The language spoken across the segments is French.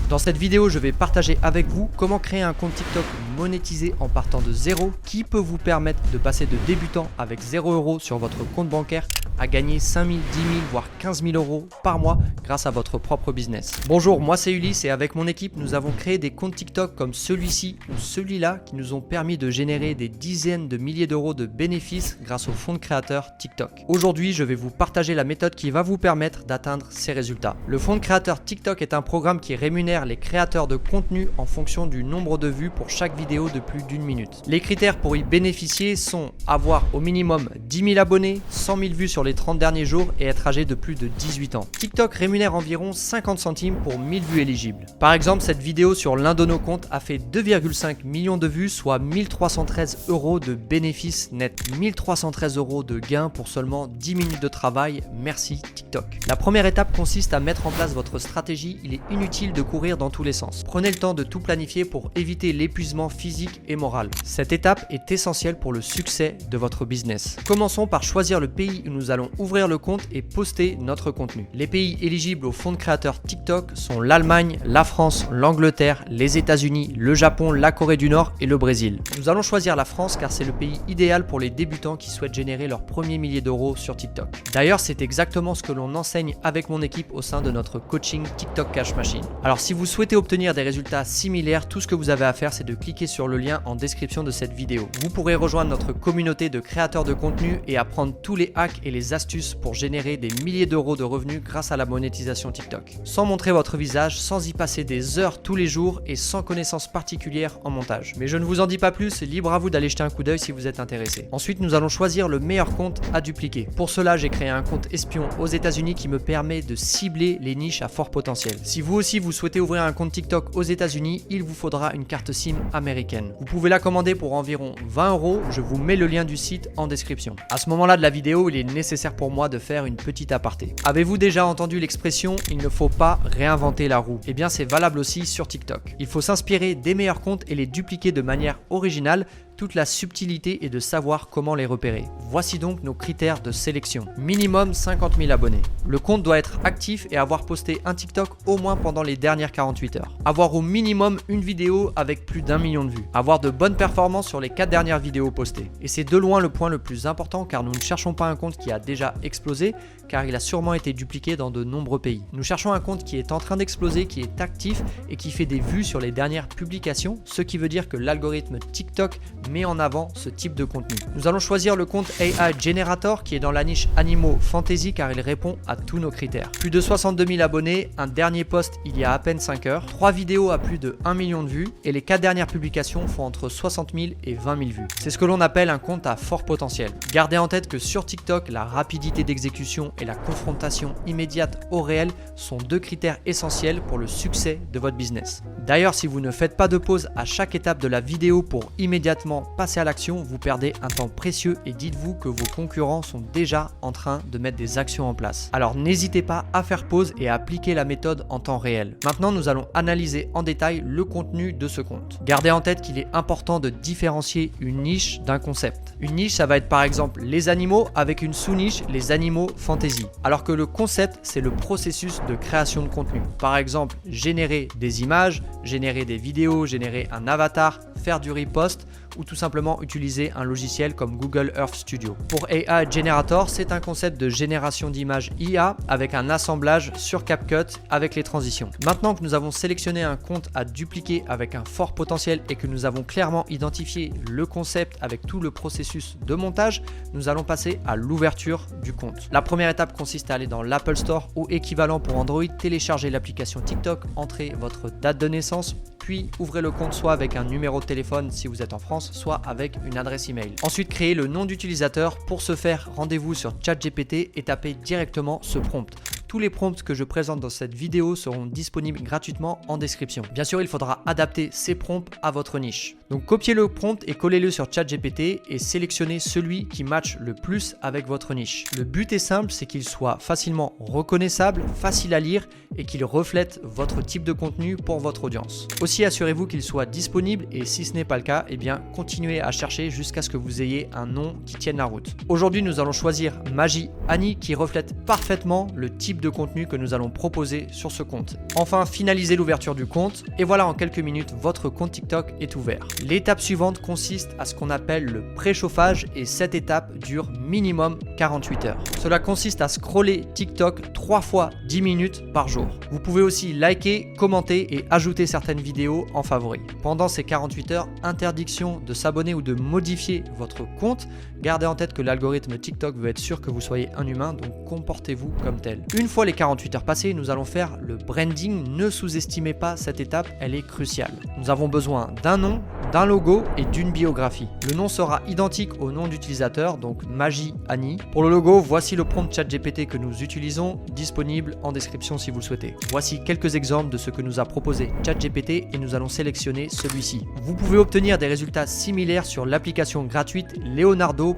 Dans cette vidéo, je vais partager avec vous comment créer un compte TikTok monétisé en partant de zéro qui peut vous permettre de passer de débutant avec 0 € sur votre compte bancaire à gagner 5 000, 10 000 voire 15 000 € par mois grâce à votre propre business. Bonjour, moi c'est Ulysse et avec mon équipe, nous avons créé des comptes TikTok comme celui-ci ou celui-là qui nous ont permis de générer des dizaines de milliers d'euros de bénéfices grâce au fonds de créateurs TikTok. Aujourd'hui, je vais vous partager la méthode qui va vous permettre d'atteindre ces résultats. Le fonds de créateurs TikTok est un programme qui rémunère les créateurs de contenu en fonction du nombre de vues pour chaque vidéo de plus d'1 minute. Les critères pour y bénéficier sont avoir au minimum 10 000 abonnés, 100 000 vues sur les 30 derniers jours et être âgé de plus de 18 ans. TikTok rémunère environ 50 centimes pour 1000 vues éligibles. Par exemple, cette vidéo sur l'un de nos comptes a fait 2,5 millions de vues, soit 1313 € de bénéfices nets. 1313 € de gains pour seulement 10 minutes de travail. Merci TikTok. La première étape consiste à mettre en place votre stratégie. Il est inutile de courir dans tous les sens. Prenez le temps de tout planifier pour éviter l'épuisement physique et moral. Cette étape est essentielle pour le succès de votre business. Commençons par choisir le pays où nous allons ouvrir le compte et poster notre contenu. Les pays éligibles au fonds de créateurs TikTok sont l'Allemagne, la France, l'Angleterre, les États-Unis, le Japon, la Corée du Nord et le Brésil. Nous allons choisir la France car c'est le pays idéal pour les débutants qui souhaitent générer leur premier millier d'euros sur TikTok. D'ailleurs, c'est exactement ce que l'on enseigne avec mon équipe au sein de notre coaching TikTok Cash Machine. Alors si vous souhaitez obtenir des résultats similaires, tout ce que vous avez à faire, c'est de cliquer sur le lien en description de cette vidéo. Vous pourrez rejoindre notre communauté de créateurs de contenu et apprendre tous les hacks et les astuces pour générer des milliers d'euros de revenus grâce à la monétisation TikTok. Sans montrer votre visage, sans y passer des heures tous les jours et sans connaissance particulière en montage. Mais je ne vous en dis pas plus, libre à vous d'aller jeter un coup d'œil si vous êtes intéressé. Ensuite, nous allons choisir le meilleur compte à dupliquer. Pour cela, j'ai créé un compte espion aux États-Unis qui me permet de cibler les niches à fort potentiel. Si vous aussi vous souhaitez ouvrir un compte TikTok aux États-Unis, il vous faudra une carte SIM américaine. Vous pouvez la commander pour environ 20 €, je vous mets le lien du site en description. À ce moment-là de la vidéo, il est nécessaire pour moi de faire une petite aparté. Avez-vous déjà entendu l'expression « il ne faut pas réinventer la roue » Eh bien c'est valable aussi sur TikTok. Il faut s'inspirer des meilleurs comptes et les dupliquer de manière originale. Toute la subtilité est de savoir comment les repérer. Voici donc nos critères de sélection. Minimum 50 000 abonnés. Le compte doit être actif et avoir posté un TikTok au moins pendant les dernières 48 heures. Avoir au minimum une vidéo avec plus d'1 million de vues. Avoir de bonnes performances sur les 4 dernières vidéos postées. Et c'est de loin le point le plus important car nous ne cherchons pas un compte qui a déjà explosé car il a sûrement été dupliqué dans de nombreux pays. Nous cherchons un compte qui est en train d'exploser, qui est actif et qui fait des vues sur les dernières publications, ce qui veut dire que l'algorithme TikTok met en avant ce type de contenu. Nous allons choisir le compte AI Generator qui est dans la niche animaux fantasy car il répond à tous nos critères. Plus de 62 000 abonnés, un dernier post il y a à peine 5 heures, 3 vidéos à plus de 1 million de vues et les 4 dernières publications font entre 60 000 et 20 000 vues. C'est ce que l'on appelle un compte à fort potentiel. Gardez en tête que sur TikTok, la rapidité d'exécution et la confrontation immédiate au réel sont deux critères essentiels pour le succès de votre business. D'ailleurs, si vous ne faites pas de pause à chaque étape de la vidéo pour immédiatement passer à l'action, vous perdez un temps précieux et dites-vous que vos concurrents sont déjà en train de mettre des actions en place. Alors n'hésitez pas à faire pause et à appliquer la méthode en temps réel. Maintenant, nous allons analyser en détail le contenu de ce compte. Gardez en tête qu'il est important de différencier une niche d'un concept. Une niche, ça va être par exemple les animaux avec une sous-niche, les animaux fantasy. Alors que le concept, c'est le processus de création de contenu. Par exemple, générer des images, générer des vidéos, générer un avatar, faire du repost ou tout simplement utiliser un logiciel comme Google Earth Studio. Pour AI Generator, c'est un concept de génération d'images IA avec un assemblage sur CapCut avec les transitions. Maintenant que nous avons sélectionné un compte à dupliquer avec un fort potentiel et que nous avons clairement identifié le concept avec tout le processus de montage, nous allons passer à l'ouverture du compte. La première étape consiste à aller dans l'Apple Store ou équivalent pour Android, télécharger l'application TikTok, entrer votre date de naissance, puis ouvrez le compte soit avec un numéro de téléphone si vous êtes en France, soit avec une adresse email. Ensuite, créez le nom d'utilisateur. Pour ce faire, rendez-vous sur ChatGPT et tapez directement ce prompt. Tous les prompts que je présente dans cette vidéo seront disponibles gratuitement en description. Bien sûr, il faudra adapter ces prompts à votre niche. Donc copiez le prompt et collez-le sur ChatGPT et sélectionnez celui qui matche le plus avec votre niche. Le but est simple, c'est qu'il soit facilement reconnaissable, facile à lire et qu'il reflète votre type de contenu pour votre audience. Aussi, assurez-vous qu'il soit disponible et si ce n'est pas le cas, eh bien continuez à chercher jusqu'à ce que vous ayez un nom qui tienne la route. Aujourd'hui, nous allons choisir Magie Annie qui reflète parfaitement le type types de contenus que nous allons proposer sur ce compte. Enfin, finalisez l'ouverture du compte et voilà, en quelques minutes, votre compte TikTok est ouvert. L'étape suivante consiste à ce qu'on appelle le préchauffage et cette étape dure minimum 48 heures. Cela consiste à scroller TikTok 3 fois 10 minutes par jour. Vous pouvez aussi liker, commenter et ajouter certaines vidéos en favoris. Pendant ces 48 heures, interdiction de s'abonner ou de modifier votre compte. Gardez en tête que l'algorithme TikTok veut être sûr que vous soyez un humain, donc comportez-vous comme tel. Une fois les 48 heures passées, nous allons faire le branding. Ne sous-estimez pas cette étape, elle est cruciale. Nous avons besoin d'un nom, d'un logo et d'une biographie. Le nom sera identique au nom d'utilisateur, donc Magie Annie. Pour le logo, voici le prompt ChatGPT que nous utilisons, disponible en description si vous le souhaitez. Voici quelques exemples de ce que nous a proposé ChatGPT et nous allons sélectionner celui-ci. Vous pouvez obtenir des résultats similaires sur l'application gratuite Leonardo.ai.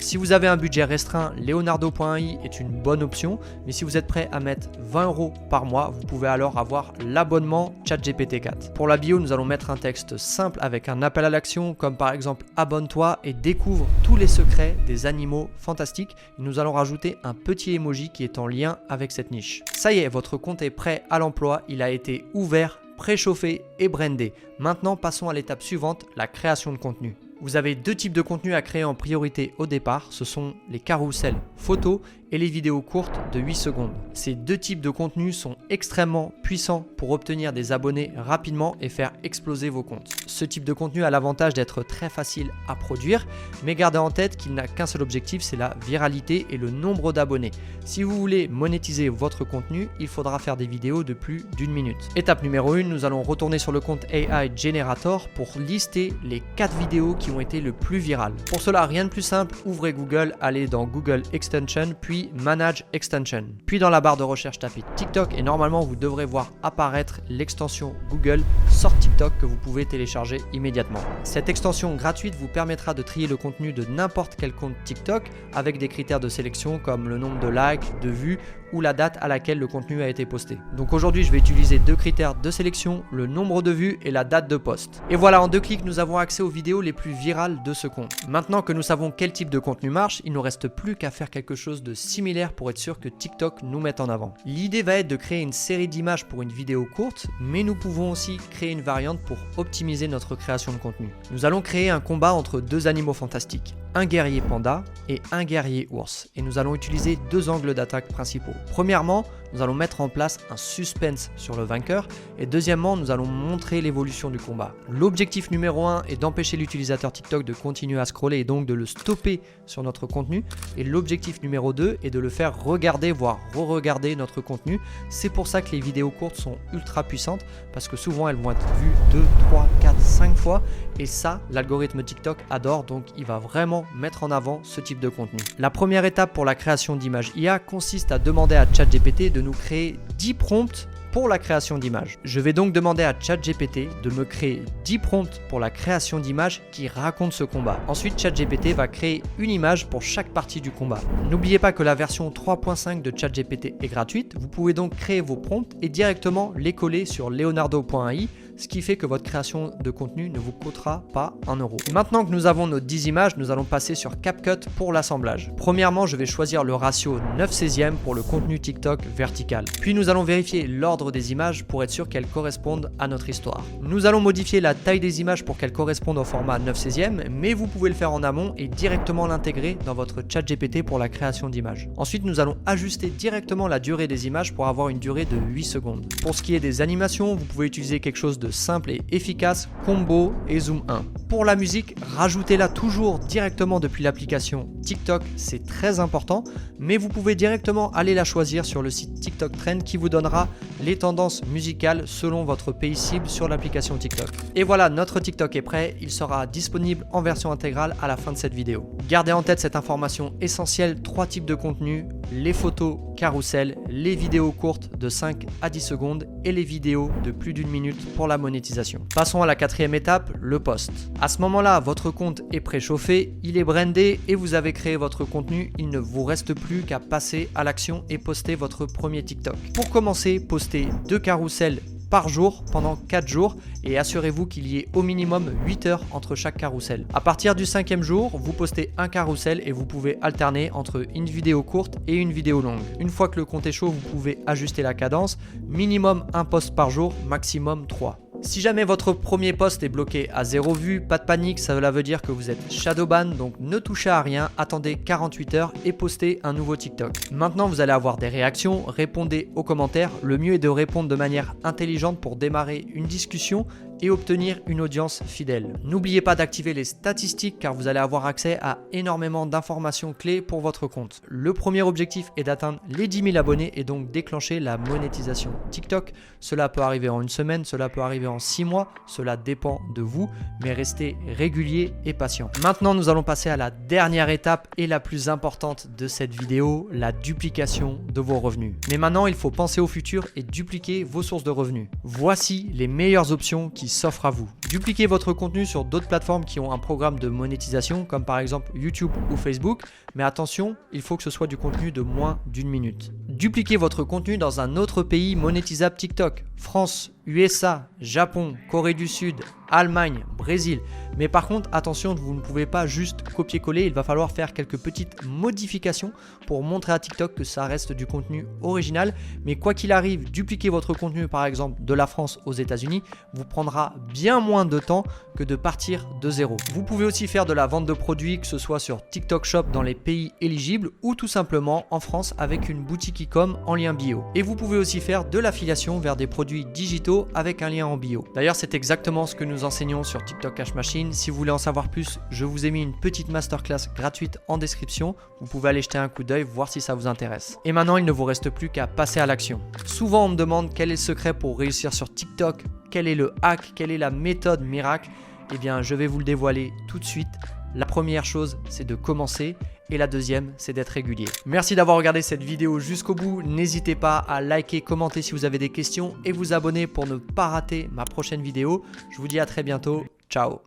Si vous avez un budget restreint, Leonardo.ai est une bonne option, mais si vous êtes prêt à mettre 20 € par mois, vous pouvez alors avoir l'abonnement ChatGPT 4. Pour la bio, nous allons mettre un texte simple avec un appel à l'action, comme par exemple abonne-toi et découvre tous les secrets des animaux fantastiques. Nous allons rajouter un petit emoji qui est en lien avec cette niche. Ça y est, votre compte est prêt à l'emploi, il a été ouvert, préchauffé et brandé. Maintenant, passons à l'étape suivante, la création de contenu. Vous avez deux types de contenus à créer en priorité au départ, ce sont les carousels photos et les vidéos courtes de 8 secondes. Ces deux types de contenus sont extrêmement puissants pour obtenir des abonnés rapidement et faire exploser vos comptes. Ce type de contenu a l'avantage d'être très facile à produire, mais gardez en tête qu'il n'a qu'un seul objectif, c'est la viralité et le nombre d'abonnés. Si vous voulez monétiser votre contenu, il faudra faire des vidéos de plus d'1 minute. Étape numéro 1, nous allons retourner sur le compte AI Generator pour lister les 4 vidéos qui ont été le plus virales. Pour cela, rien de plus simple, ouvrez Google, allez dans Google Extension, puis Manage Extension. Puis dans la barre de recherche, tapez TikTok et normalement vous devrez voir apparaître l'extension Google Sort TikTok que vous pouvez télécharger immédiatement. Cette extension gratuite vous permettra de trier le contenu de n'importe quel compte TikTok avec des critères de sélection comme le nombre de likes, de vues ou la date à laquelle le contenu a été posté. Donc aujourd'hui, je vais utiliser deux critères de sélection, le nombre de vues et la date de post. Et voilà, en 2 clics, nous avons accès aux vidéos les plus virales de ce compte. Maintenant que nous savons quel type de contenu marche, il ne nous reste plus qu'à faire quelque chose de similaire pour être sûr que TikTok nous mette en avant. L'idée va être de créer une série d'images pour une vidéo courte, mais nous pouvons aussi créer une variante pour optimiser notre création de contenu. Nous allons créer un combat entre deux animaux fantastiques, un guerrier panda et un guerrier ours. Et nous allons utiliser 2 angles d'attaque principaux. Premièrement, nous allons mettre en place un suspense sur le vainqueur et deuxièmement, nous allons montrer l'évolution du combat. L'objectif numéro 1 est d'empêcher l'utilisateur TikTok de continuer à scroller et donc de le stopper sur notre contenu. Et l'objectif numéro 2 est de le faire regarder, voire re-regarder notre contenu. C'est pour ça que les vidéos courtes sont ultra puissantes parce que souvent elles vont être vues 2, 3, 4, 5 fois et ça, l'algorithme TikTok adore, donc il va vraiment mettre en avant ce type de contenu. La première étape pour la création d'images IA consiste à demander à ChatGPT de nous créer 10 prompts pour la création d'images. Je vais donc demander à ChatGPT de me créer 10 prompts pour la création d'images qui racontent ce combat. Ensuite, ChatGPT va créer une image pour chaque partie du combat. N'oubliez pas que la version 3.5 de ChatGPT est gratuite. Vous pouvez donc créer vos prompts et directement les coller sur Leonardo.ai, ce qui fait que votre création de contenu ne vous coûtera pas 1 €. Maintenant que nous avons nos 10 images, nous allons passer sur CapCut pour l'assemblage. Premièrement, je vais choisir le ratio 9/16 pour le contenu TikTok vertical. Puis nous allons vérifier l'ordre des images pour être sûr qu'elles correspondent à notre histoire. Nous allons modifier la taille des images pour qu'elles correspondent au format 9/16, mais vous pouvez le faire en amont et directement l'intégrer dans votre ChatGPT pour la création d'images. Ensuite, nous allons ajuster directement la durée des images pour avoir une durée de 8 secondes. Pour ce qui est des animations, vous pouvez utiliser quelque chose de simple et efficace, combo et zoom 1. Pour la musique, rajoutez-la toujours directement depuis l'application TikTok, c'est très important, mais vous pouvez directement aller la choisir sur le site TikTok Trend qui vous donnera les tendances musicales selon votre pays cible sur l'application TikTok. Et voilà, notre TikTok est prêt, il sera disponible en version intégrale à la fin de cette vidéo. Gardez en tête cette information essentielle, 3 types de contenus, les photos carousel, les vidéos courtes de 5 à 10 secondes et les vidéos de plus d'1 minute pour la monétisation. Passons à la 4e étape, le post. À ce moment-là, votre compte est préchauffé, il est brandé et vous avez créé votre contenu, il ne vous reste plus qu'à passer à l'action et poster votre premier TikTok. Pour commencer, postez 2 carousels par jour pendant 4 jours et assurez-vous qu'il y ait au minimum 8 heures entre chaque carrousel. À partir du 5e jour, vous postez un carrousel et vous pouvez alterner entre une vidéo courte et une vidéo longue. Une fois que le compte est chaud, vous pouvez ajuster la cadence, minimum 1 post par jour, maximum 3. Si jamais votre premier post est bloqué à 0 vues, pas de panique, cela veut dire que vous êtes shadowban, donc ne touchez à rien, attendez 48 heures et postez un nouveau TikTok. Maintenant vous allez avoir des réactions, répondez aux commentaires, le mieux est de répondre de manière intelligente pour démarrer une discussion et obtenir une audience fidèle. N'oubliez pas d'activer les statistiques car vous allez avoir accès à énormément d'informations clés pour votre compte. Le premier objectif est d'atteindre les 10 000 abonnés et donc déclencher la monétisation TikTok. Cela peut arriver en une semaine, cela peut arriver en 6 mois, cela dépend de vous, mais restez régulier et patient. Maintenant, nous allons passer à la dernière étape et la plus importante de cette vidéo, la duplication de vos revenus. Mais maintenant, il faut penser au futur et dupliquer vos sources de revenus. Voici les meilleures options qui s'offrent à vous. Dupliquez votre contenu sur d'autres plateformes qui ont un programme de monétisation, comme par exemple YouTube ou Facebook, mais attention, il faut que ce soit du contenu de moins d'1 minute. Dupliquez votre contenu dans un autre pays monétisable TikTok, France, USA, Japon, Corée du Sud, Allemagne, Brésil. Mais par contre, attention, vous ne pouvez pas juste copier-coller, il va falloir faire quelques petites modifications pour montrer à TikTok que ça reste du contenu original. Mais quoi qu'il arrive, dupliquer votre contenu par exemple de la France aux États-Unis vous prendra bien moins de temps que de partir de zéro. Vous pouvez aussi faire de la vente de produits, que ce soit sur TikTok Shop dans les pays éligibles ou tout simplement en France avec une boutique e-com en lien bio. Et vous pouvez aussi faire de l'affiliation vers des produits digitaux avec un lien en bio. D'ailleurs, c'est exactement ce que nous enseignons sur TikTok Cash Machine. Si vous voulez en savoir plus, je vous ai mis une petite masterclass gratuite en description. Vous pouvez aller jeter un coup d'œil, voir si ça vous intéresse. Et maintenant, il ne vous reste plus qu'à passer à l'action. Souvent, on me demande quel est le secret pour réussir sur TikTok, quel est le hack, quelle est la méthode miracle. Eh bien, je vais vous le dévoiler tout de suite. La première chose, c'est de commencer et la deuxième, c'est d'être régulier. Merci d'avoir regardé cette vidéo jusqu'au bout. N'hésitez pas à liker, commenter si vous avez des questions et vous abonner pour ne pas rater ma prochaine vidéo. Je vous dis à très bientôt. Ciao.